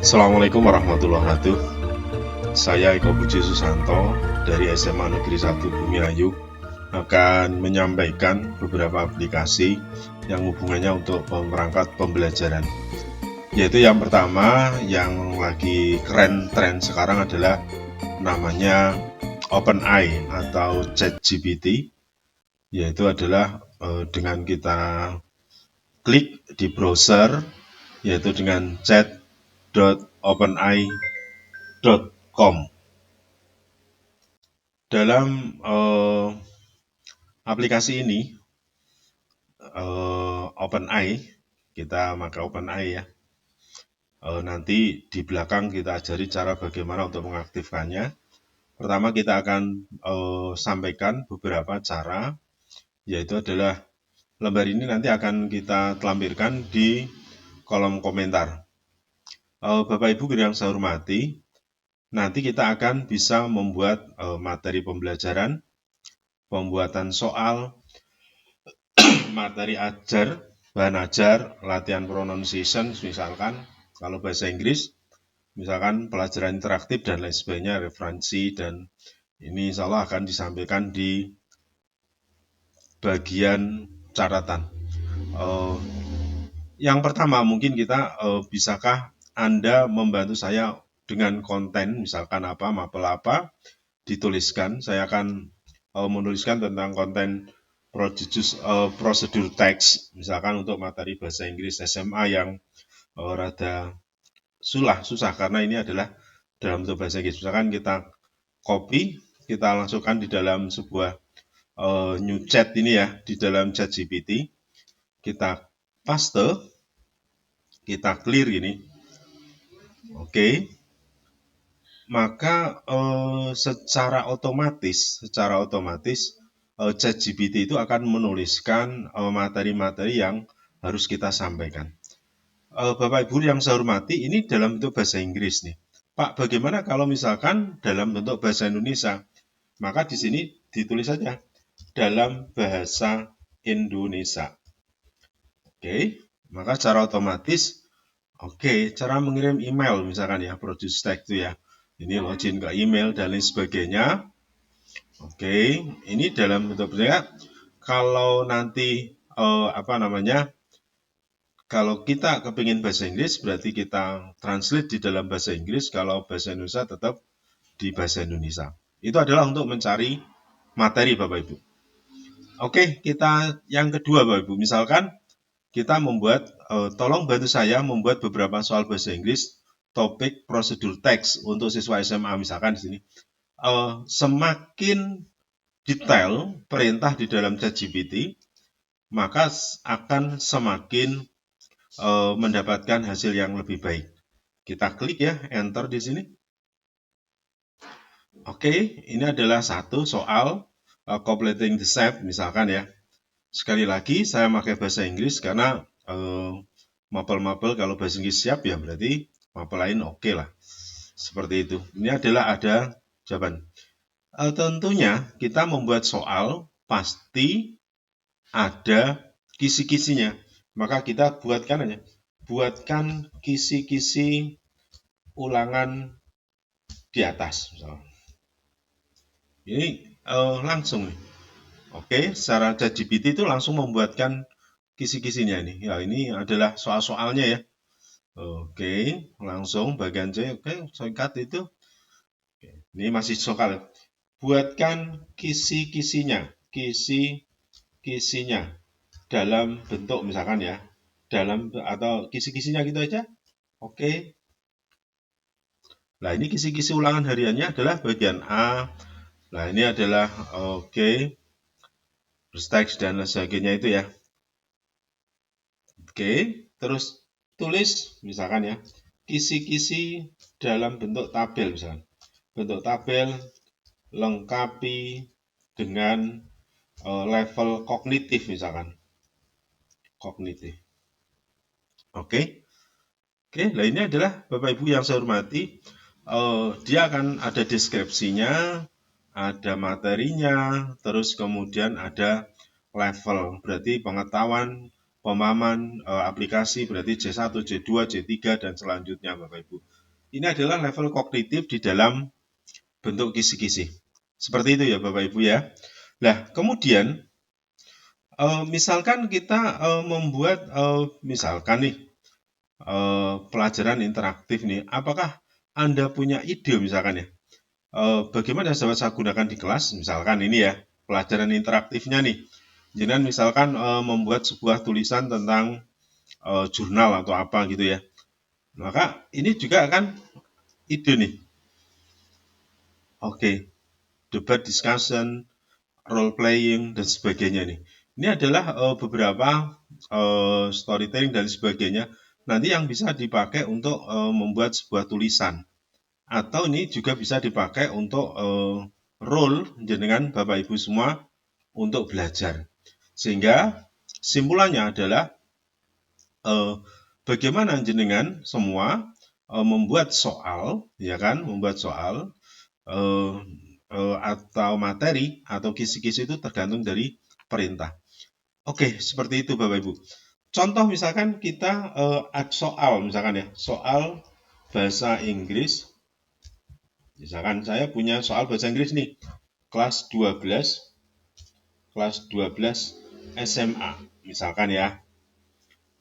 Assalamualaikum warahmatullahi wabarakatuh. Saya Eko Puji Susanto dari SMA Negeri 1 Bumiayu akan menyampaikan beberapa aplikasi yang hubungannya untuk perangkat pembelajaran. Yaitu yang pertama, yang lagi keren tren sekarang adalah namanya OpenAI atau ChatGPT. Yaitu adalah dengan kita klik di browser, yaitu dengan chat.openai.com. Dalam aplikasi ini, OpenAI, kita pakai OpenAI ya. Nanti di belakang kita ajari cara bagaimana untuk mengaktifkannya. Pertama kita akan sampaikan beberapa cara, yaitu adalah lembar ini nanti akan kita lampirkan di kolom komentar. Bapak Ibu yang saya hormati, nanti kita akan bisa membuat materi pembelajaran, pembuatan soal, materi ajar, bahan ajar, latihan pronunciation, misalkan kalau bahasa Inggris, misalkan pelajaran interaktif dan lain sebagainya, referensi, dan ini insya Allah akan disampaikan di bagian catatan. Yang pertama mungkin kita bisakah Anda membantu saya dengan konten, misalkan apa, mapel apa, dituliskan. Saya akan menuliskan tentang konten prosedur teks, misalkan untuk materi bahasa Inggris SMA yang rada susah karena ini adalah dalam bentuk bahasa Inggris. Misalkan kita copy, kita langsungkan di dalam sebuah new chat ini ya, di dalam chat GPT, kita paste, kita clear ini, oke. Maka secara otomatis ChatGPT itu akan menuliskan materi-materi yang harus kita sampaikan. Bapak Ibu yang saya hormati, ini dalam bentuk bahasa Inggris nih. Pak, bagaimana kalau misalkan dalam bentuk bahasa Indonesia? Maka di sini ditulis saja dalam bahasa Indonesia. Oke, maka secara otomatis, cara mengirim email misalkan ya, produce text itu ya. Ini login ke email dan lain sebagainya. Ini dalam bentuk kalau nanti kalau kita kepingin bahasa Inggris berarti kita translate di dalam bahasa Inggris, kalau bahasa Indonesia tetap di bahasa Indonesia. Itu adalah untuk mencari materi Bapak Ibu. Kita yang kedua Bapak Ibu, misalkan kita membuat, tolong bantu saya membuat beberapa soal bahasa Inggris topik prosedur teks untuk siswa SMA misalkan di sini. Semakin detail perintah di dalam ChatGPT, maka akan semakin mendapatkan hasil yang lebih baik. Kita klik ya, enter di sini. Ini adalah satu soal completing the set misalkan ya. Sekali lagi saya pakai bahasa Inggris karena mapel-mapel kalau bahasa Inggris siap ya berarti mapel lain oke lah. Seperti itu. Ini adalah ada jawaban. Tentunya kita membuat soal pasti ada kisi-kisinya. Maka kita buatkan kisi-kisi ulangan di atas. Misalnya. Ini langsung nih. Secara ChatGPT itu langsung membuatkan kisi-kisinya ini. Ya, ini adalah soal-soalnya ya. Langsung bagian C. Singkat itu. Ini masih soal. Buatkan kisi-kisinya. Kisi-kisinya dalam bentuk misalkan ya. Atau kisi-kisinya gitu aja. Nah, ini kisi-kisi ulangan hariannya adalah bagian A. Nah, ini adalah teks dan sebagainya itu ya. Terus tulis misalkan ya, kisi-kisi dalam bentuk tabel misalkan. Bentuk tabel lengkapi dengan level kognitif misalkan. Kognitif. Nah ini adalah Bapak Ibu yang saya hormati. Dia akan ada deskripsinya, ada materinya, terus kemudian ada level, berarti pengetahuan, pemahaman aplikasi, berarti C1, C2, C3, dan selanjutnya Bapak Ibu. Ini adalah level kognitif di dalam bentuk kisi-kisi. Seperti itu ya Bapak Ibu ya. Nah, kemudian misalkan kita membuat misalkan nih pelajaran interaktif nih. Apakah Anda punya ide misalkan ya? Bagaimana dapat saya gunakan di kelas? Misalkan ini ya, pelajaran interaktifnya nih. Jangan misalkan membuat sebuah tulisan tentang jurnal atau apa gitu ya. Maka ini juga akan ide nih. Oke, debat discussion, role playing dan sebagainya nih. Ini adalah beberapa storytelling dan sebagainya. Nanti yang bisa dipakai untuk membuat sebuah tulisan. Atau ini juga bisa dipakai untuk role dengan Bapak Ibu semua untuk belajar. Sehingga simpulannya adalah bagaimana jenengan semua membuat soal, ya kan, membuat soal atau materi atau kisi-kisi itu tergantung dari perintah. Oke, seperti itu Bapak Ibu. Contoh misalkan kita soal misalkan ya, soal bahasa Inggris. Misalkan saya punya soal bahasa Inggris nih, kelas 12 SMA misalkan ya.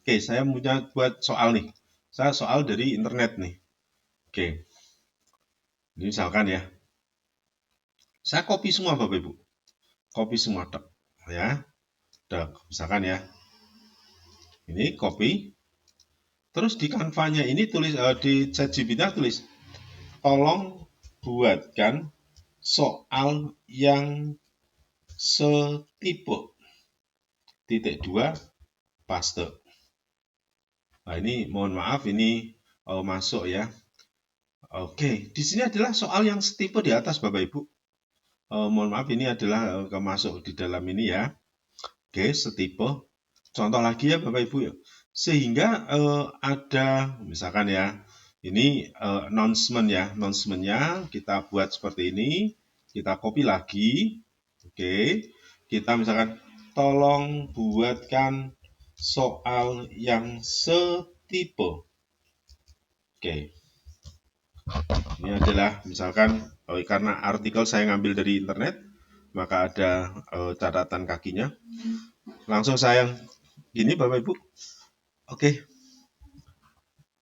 Oke, saya punya buat soal nih. Saya soal dari internet nih. Oke. Ini misalkan ya. Saya copy semua Bapak Ibu. Copy semua tek ya. Tek, misalkan ya. Ini copy. Terus di Canva-nya ini tulis di ChatGPT tulis tolong buatkan soal yang setipe titik 2 paste. Nah, ini mohon maaf ini masuk ya. Oke, di sini adalah soal yang setipe di atas Bapak Ibu. Mohon maaf ini adalah masuk di dalam ini ya. Oke, setipe. Contoh lagi ya Bapak Ibu ya. Sehingga ada misalkan ya, ini announcement ya. Announcement-nya kita buat seperti ini. Kita copy lagi. Oke. Kita misalkan tolong buatkan soal yang setipe. Oke. Ini adalah misalkan karena artikel saya ngambil dari internet, maka ada catatan kakinya. Langsung saya ini Bapak Ibu. Oke.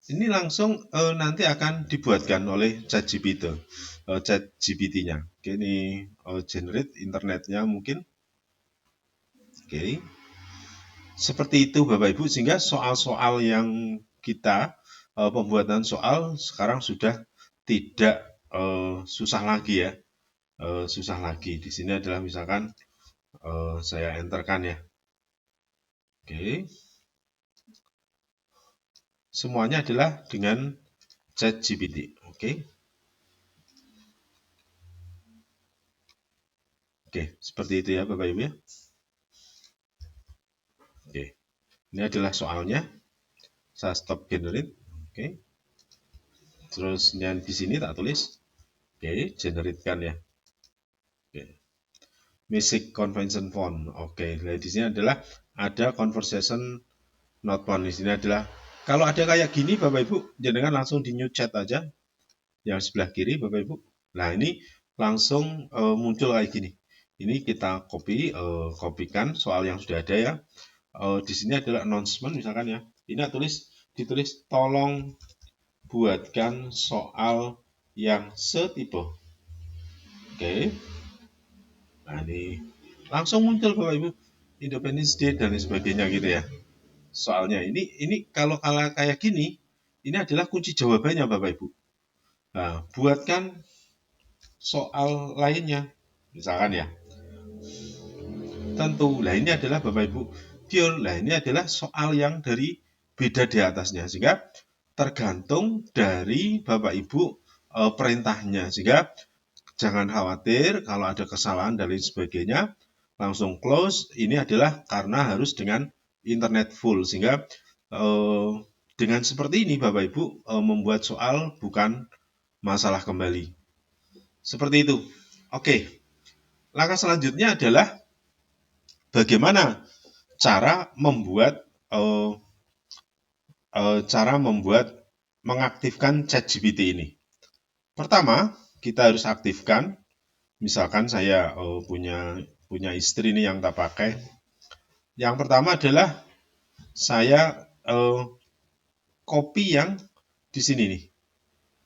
Ini langsung nanti akan dibuatkan oleh ChatGPT-nya. Oke, ini generate internetnya mungkin. Oke. Seperti itu Bapak Ibu, sehingga soal-soal yang kita pembuatan soal sekarang sudah tidak susah lagi ya. Susah lagi. Di sini adalah misalkan saya enterkan ya. Oke. Semuanya adalah dengan ChatGPT. Oke. Oke, seperti itu ya Bapak Ibu ya. Oke. Ini adalah soalnya. Saya stop generate. Oke. Terus yang di sini tak tulis. Oke, generate-kan ya. Oke. Basic convention font. Oke, nah di sini adalah ada conversation note font. Di sini adalah kalau ada kayak gini Bapak Ibu, jangan langsung di new chat aja. Yang sebelah kiri Bapak Ibu. Nah, ini langsung muncul kayak gini. Ini kita kopikan soal yang sudah ada ya. Di sini adalah announcement misalkan ya. Ini ditulis tolong buatkan soal yang setipe. Oke. Nah, ini langsung muncul Bapak Ibu Independence Day dan sebagainya gitu ya. Soalnya ini kalau kayak gini, ini adalah kunci jawabannya Bapak Ibu. Nah, buatkan soal lainnya. Misalkan ya. Tentu, lah ini adalah Bapak Ibu pure. Lah ini adalah soal yang dari beda di atasnya. Sehingga tergantung dari Bapak Ibu perintahnya. Sehingga jangan khawatir kalau ada kesalahan dan lain sebagainya. Langsung close. Ini adalah karena harus dengan internet full. Sehingga dengan seperti ini Bapak Ibu membuat soal bukan masalah kembali. Seperti itu. Oke. Langkah selanjutnya adalah bagaimana cara membuat mengaktifkan ChatGPT ini? Pertama, kita harus aktifkan. Misalkan saya punya istri nih yang tak pakai. Yang pertama adalah saya copy yang di sini nih,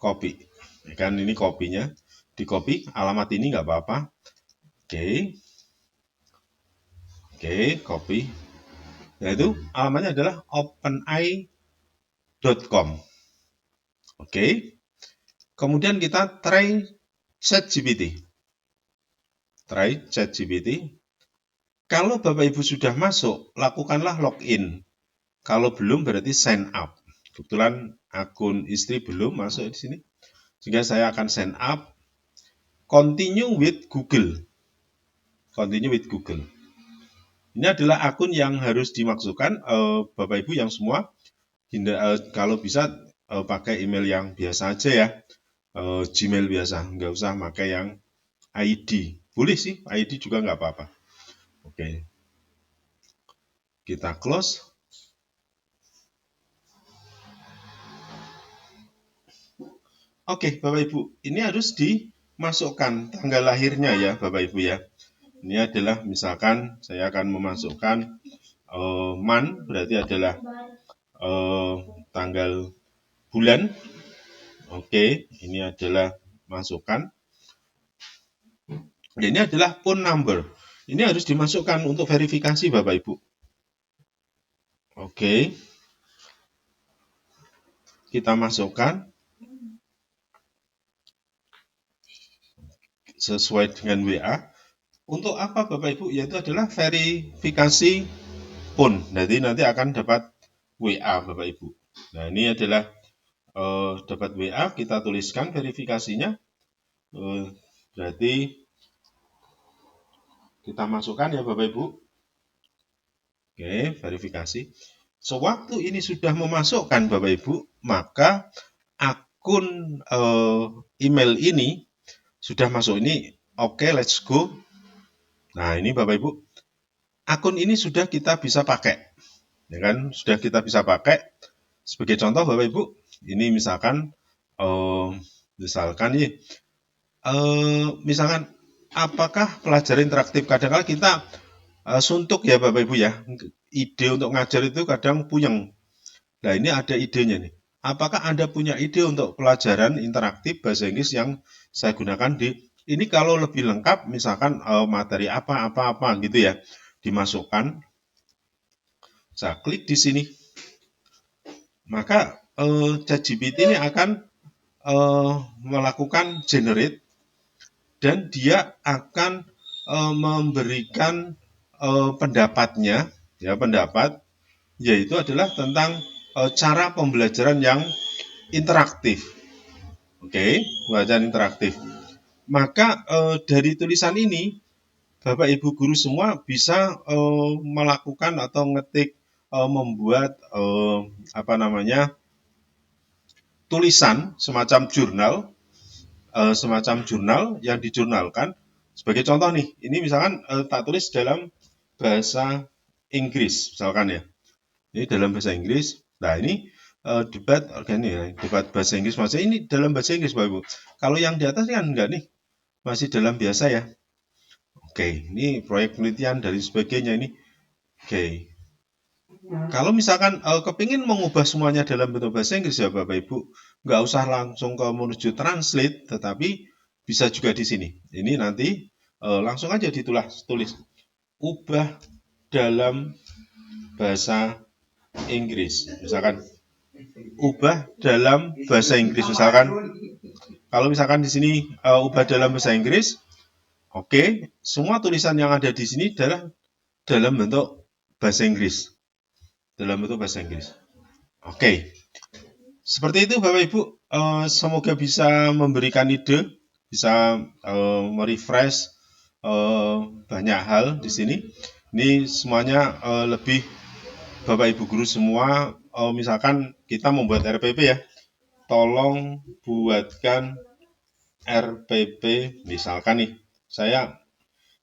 copy. Kan ini kopinya, di copy alamat ini nggak apa-apa. Oke, copy. Nah itu alamatnya adalah openai.com. Oke. Kemudian kita try ChatGPT. Try ChatGPT. Kalau Bapak Ibu sudah masuk, lakukanlah login. Kalau belum berarti sign up. Kebetulan akun istri belum masuk di sini. Sehingga saya akan sign up. Continue with Google. Continue with Google. Ini adalah akun yang harus dimasukkan Bapak Ibu yang semua. Kalau bisa pakai email yang biasa aja ya. Gmail biasa, nggak usah pakai yang ID. Boleh sih, ID juga nggak apa-apa. Oke. Kita close. Oke, Bapak Ibu, ini harus dimasukkan tanggal lahirnya ya, Bapak Ibu ya. Ini adalah misalkan saya akan memasukkan month, berarti adalah tanggal bulan. Oke, ini adalah masukkan. Ini adalah phone number. Ini harus dimasukkan untuk verifikasi Bapak Ibu. Oke. Kita masukkan sesuai dengan WA. Untuk apa Bapak Ibu? Yaitu adalah verifikasi phone. Nanti akan dapat WA Bapak Ibu. Nah ini adalah dapat WA, kita tuliskan verifikasinya. Berarti kita masukkan ya Bapak Ibu. Oke, verifikasi. Sewaktu ini sudah memasukkan Bapak Ibu, maka akun email ini sudah masuk. Ini oke, let's go. Nah ini Bapak Ibu, akun ini sudah kita bisa pakai, ya kan? Sudah kita bisa pakai. Sebagai contoh Bapak Ibu, ini misalkan misalkan apakah pelajaran interaktif? Kadang-kadang kita suntuk ya Bapak Ibu ya, ide untuk ngajar itu kadang puyeng. Nah ini ada idenya nih. Apakah Anda punya ide untuk pelajaran interaktif bahasa Inggris yang saya gunakan ini kalau lebih lengkap, misalkan materi apa gitu ya, dimasukkan. Saya klik di sini. Maka ChatGPT ini akan melakukan generate dan dia akan memberikan pendapatnya, ya pendapat, yaitu adalah tentang cara pembelajaran yang interaktif. Oke, pembelajaran interaktif. Maka dari tulisan ini, Bapak Ibu guru semua bisa melakukan atau ngetik, membuat tulisan semacam jurnal yang dijurnalkan. Sebagai contoh nih, ini misalkan tak tulis dalam bahasa Inggris, misalkan ya. Ini dalam bahasa Inggris. Nah ini debat bahasa Inggris, maksudnya ini dalam bahasa Inggris Bapak Ibu. Kalau yang di atas kan enggak nih, masih dalam biasa ya. Oke, ini proyek penelitian dari sebagainya ini. Oke. Kalau misalkan kepingin mengubah semuanya dalam bentuk bahasa Inggris ya Bapak Ibu, nggak usah langsung ke menuju translate, tetapi bisa juga di sini. Ini nanti langsung aja tulis ubah dalam bahasa Inggris. Misalkan ubah dalam bahasa Inggris, misalkan kalau misalkan di sini ubah dalam bahasa Inggris, oke, semua tulisan yang ada di sini adalah dalam bentuk bahasa Inggris. Oke. Seperti itu Bapak Ibu, semoga bisa memberikan ide, bisa merefresh banyak hal di sini. Ini semuanya lebih Bapak Ibu guru semua, misalkan kita membuat RPP ya, tolong buatkan RPP, misalkan nih, saya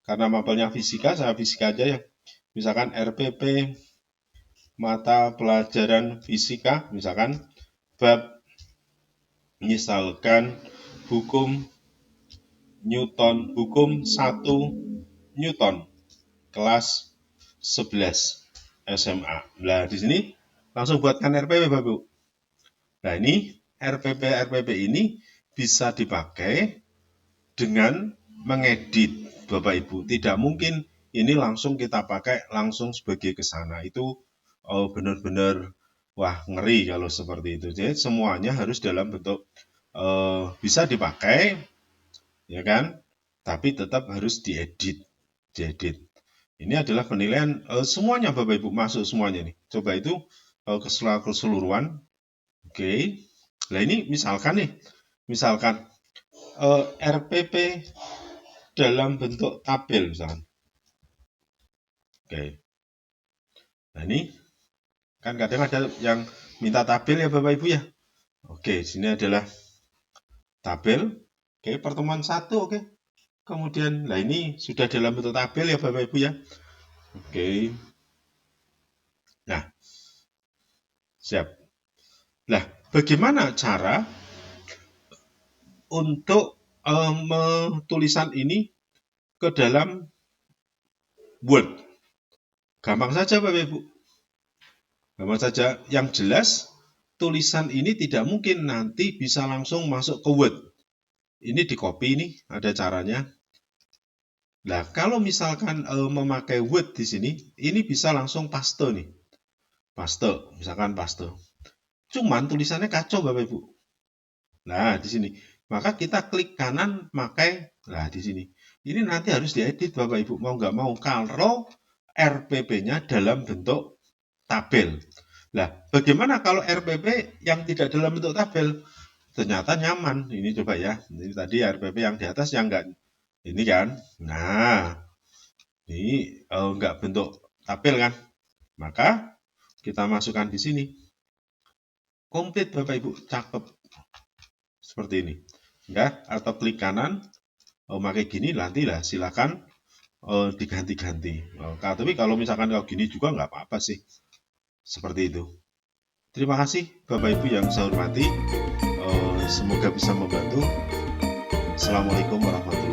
karena mapelnya fisika, saya fisika aja ya. Misalkan RPP mata pelajaran fisika, misalkan bab Misalkan hukum Newton, hukum 1 Newton, kelas 11 SMA. Nah, di sini langsung buatkan RPP, Bapak Ibu. Nah, ini RPP ini bisa dipakai dengan mengedit, Bapak Ibu. Tidak mungkin ini langsung kita pakai langsung sebagai ke sana. Itu benar-benar wah ngeri kalau seperti itu. Jadi semuanya harus dalam bentuk bisa dipakai, ya kan? Tapi tetap harus diedit. Ini adalah penilaian semuanya, Bapak Ibu, masuk semuanya nih. Coba itu keseluruhan. Oke. Nah, ini misalkan nih, misalkan RPP dalam bentuk tabel misalkan. Oke. Nah, ini kan kadang ada yang minta tabel ya Bapak Ibu ya. Oke, sini adalah tabel. Oke, pertemuan 1, oke. Kemudian, nah ini sudah dalam bentuk tabel ya Bapak Ibu ya. Oke. Nah, siap. Nah, bagaimana cara untuk tulisan ini ke dalam Word? Gampang saja Bapak Ibu. Gampang saja. Yang jelas, tulisan ini tidak mungkin nanti bisa langsung masuk ke Word. Ini di copy nih, ada caranya. Nah, kalau misalkan memakai Word di sini, ini bisa langsung paste nih. Paste, misalkan paste. Cuman tulisannya kacau Bapak Ibu. Nah, di sini. Maka kita klik kanan pakai, nah di sini. Ini nanti harus diedit Bapak Ibu, mau nggak mau. Kalau RPP-nya dalam bentuk tabel. Nah, bagaimana kalau RPP yang tidak dalam bentuk tabel? Ternyata nyaman. Ini coba ya. Ini tadi RPP yang di atas yang enggak. Ini kan. Nah, ini enggak bentuk tabel kan. Maka kita masukkan di sini. Komplit Bapak Ibu, cakep. Seperti ini. Ya, atau klik kanan. Pakai gini nanti lah silakan diganti-ganti. Tapi kalau misalkan kalau gini juga nggak apa-apa sih. Seperti itu. Terima kasih Bapak Ibu yang saya hormati. Semoga bisa membantu. Assalamualaikum warahmatullahi wabarakatuh.